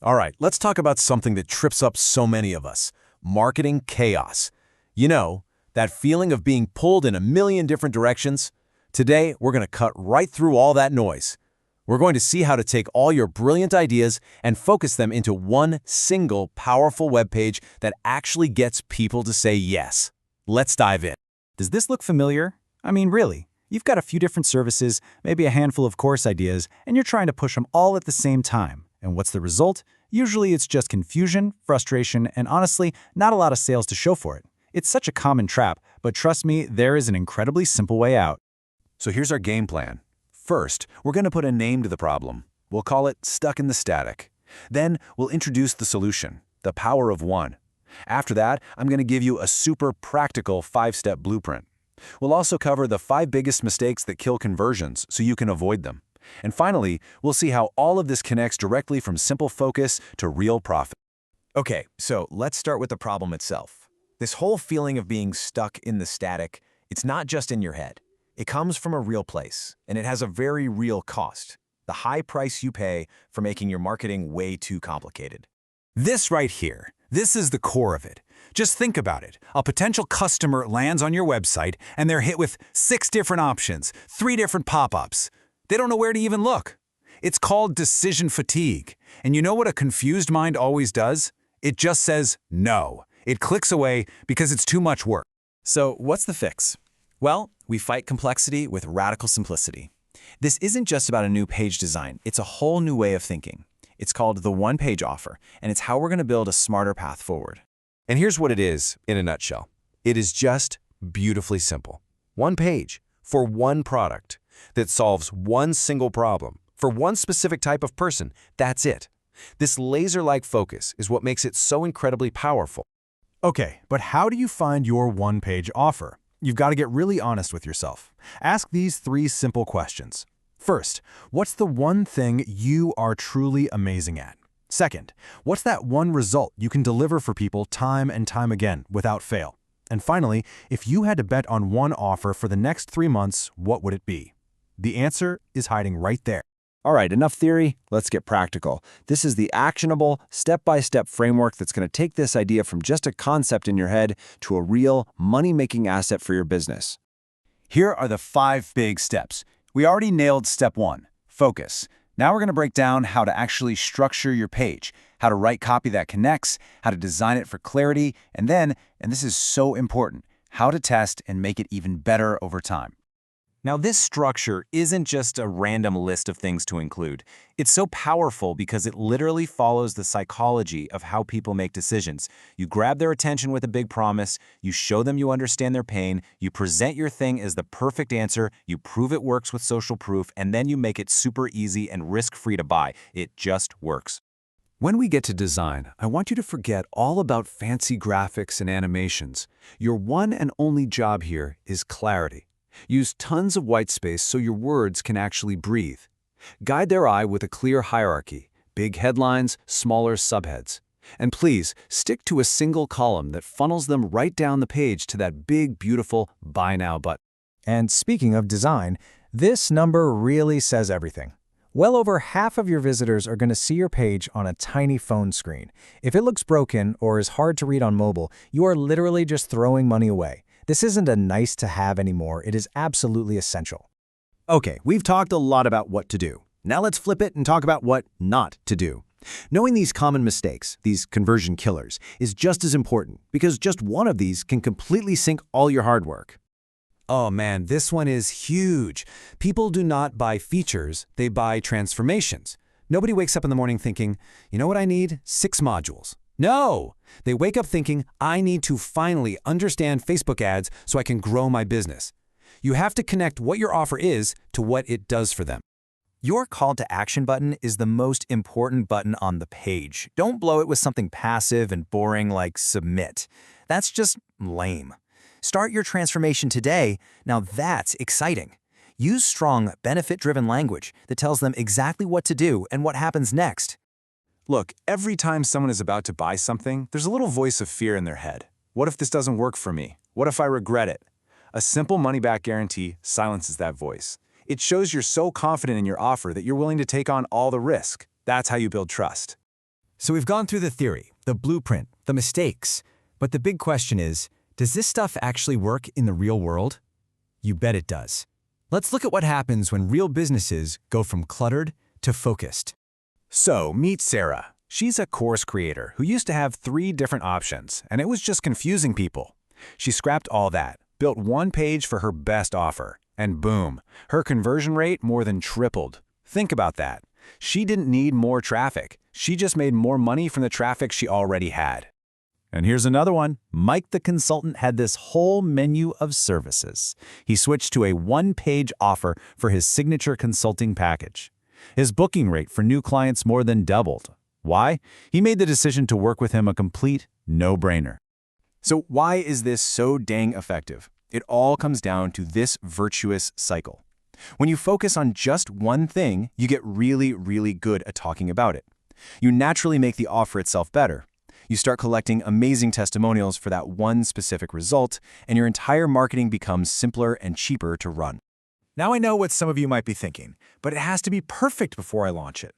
All right, let's talk about something that trips up so many of us: marketing chaos. You know, that feeling of being pulled in a million different directions? Today, we're going to cut right through all that noise. We're going to see how to take all your brilliant ideas and focus them into one single powerful web page that actually gets people to say yes. Let's dive in. Does this look familiar? I mean, really, you've got a few different services, maybe a handful of course ideas, and you're trying to push them all at the same time. And what's the result? Usually it's just confusion, frustration, and honestly, not a lot of sales to show for it. It's such a common trap, but trust me, there is an incredibly simple way out. So here's our game plan. First, we're going to put a name to the problem. We'll call it Stuck in the Static. Then we'll introduce the solution, the power of one. After that, I'm going to give you a super practical 5-step blueprint. We'll also cover the 5 biggest mistakes that kill conversions so you can avoid them. And finally, we'll see how all of this connects directly from simple focus to real profit. Okay, so let's start with the problem itself. This whole feeling of being stuck in the static, it's not just in your head. It comes from a real place, and it has a very real cost: the high price you pay for making your marketing way too complicated. This right here, this is the core of it. Just think about it. A potential customer lands on your website and they're hit with 6 different options, 3 different pop-ups. They don't know where to even look. It's called decision fatigue. And you know what a confused mind always does? It just says no. It clicks away because it's too much work. So what's the fix? Well, we fight complexity with radical simplicity. This isn't just about a new page design. It's a whole new way of thinking. It's called the one-page offer, and it's how we're going to build a smarter path forward. And here's what it is in a nutshell. It is just beautifully simple. One page for one product that solves one single problem for one specific type of person. That's it. This laser-like focus is what makes it so incredibly powerful. Okay, but how do you find your one-page offer? You've got to get really honest with yourself. Ask these 3 simple questions. First, what's the one thing you are truly amazing at? Second, what's that one result you can deliver for people time and time again without fail? And finally, if you had to bet on one offer for the next 3 months, what would it be? The answer is hiding right there. All right, enough theory. Let's get practical. This is the actionable, step-by-step framework that's going to take this idea from just a concept in your head to a real, money-making asset for your business. Here are the 5 big steps. We already nailed step 1, focus. Now we're going to break down how to actually structure your page, how to write copy that connects, how to design it for clarity, and then, and this is so important, how to test and make it even better over time. Now, this structure isn't just a random list of things to include. It's so powerful because it literally follows the psychology of how people make decisions. You grab their attention with a big promise, you show them you understand their pain, you present your thing as the perfect answer, you prove it works with social proof, and then you make it super easy and risk-free to buy. It just works. When we get to design, I want you to forget all about fancy graphics and animations. Your one and only job here is clarity. Use tons of white space so your words can actually breathe. Guide their eye with a clear hierarchy, big headlines, smaller subheads. And please, stick to a single column that funnels them right down the page to that big, beautiful Buy Now button. And speaking of design, this number really says everything. Well over half of your visitors are going to see your page on a tiny phone screen. If it looks broken or is hard to read on mobile, you are literally just throwing money away. This isn't a nice to have anymore, it is absolutely essential. Okay, we've talked a lot about what to do. Now let's flip it and talk about what not to do. Knowing these common mistakes, these conversion killers, is just as important because just one of these can completely sink all your hard work. Oh man, this one is huge. People do not buy features, they buy transformations. Nobody wakes up in the morning thinking, you know what I need? 6 modules. No! They wake up thinking, I need to finally understand Facebook ads so I can grow my business. You have to connect what your offer is to what it does for them. Your call to action button is the most important button on the page. Don't blow it with something passive and boring like submit. That's just lame. Start your transformation today. Now that's exciting. Use strong, benefit-driven language that tells them exactly what to do and what happens next. Look, every time someone is about to buy something, there's a little voice of fear in their head. What if this doesn't work for me? What if I regret it? A simple money-back guarantee silences that voice. It shows you're so confident in your offer that you're willing to take on all the risk. That's how you build trust. So we've gone through the theory, the blueprint, the mistakes. But the big question is, does this stuff actually work in the real world? You bet it does. Let's look at what happens when real businesses go from cluttered to focused. So, meet Sarah. She's a course creator who used to have 3 different options, and it was just confusing people. She scrapped all that, built one page for her best offer, and boom, her conversion rate more than tripled. Think about that. She didn't need more traffic. She just made more money from the traffic she already had. And here's another one. Mike the consultant had this whole menu of services. He switched to a one-page offer for his signature consulting package. His booking rate for new clients more than doubled. Why? He made the decision to work with him a complete no-brainer. So why is this so dang effective? It all comes down to this virtuous cycle. When you focus on just one thing, you get really, really good at talking about it. You naturally make the offer itself better. You start collecting amazing testimonials for that one specific result, and your entire marketing becomes simpler and cheaper to run. Now I know what some of you might be thinking, but it has to be perfect before I launch it.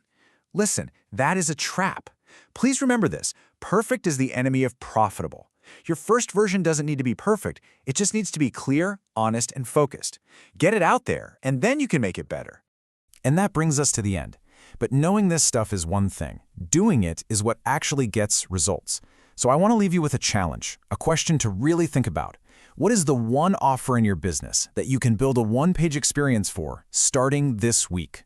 Listen, that is a trap. Please remember this. Perfect is the enemy of profitable. Your first version doesn't need to be perfect. It just needs to be clear, honest, and focused. Get it out there, and then you can make it better. And that brings us to the end. But knowing this stuff is one thing. Doing it is what actually gets results. So I want to leave you with a challenge, a question to really think about. What is the one offer in your business that you can build a one-page experience for starting this week?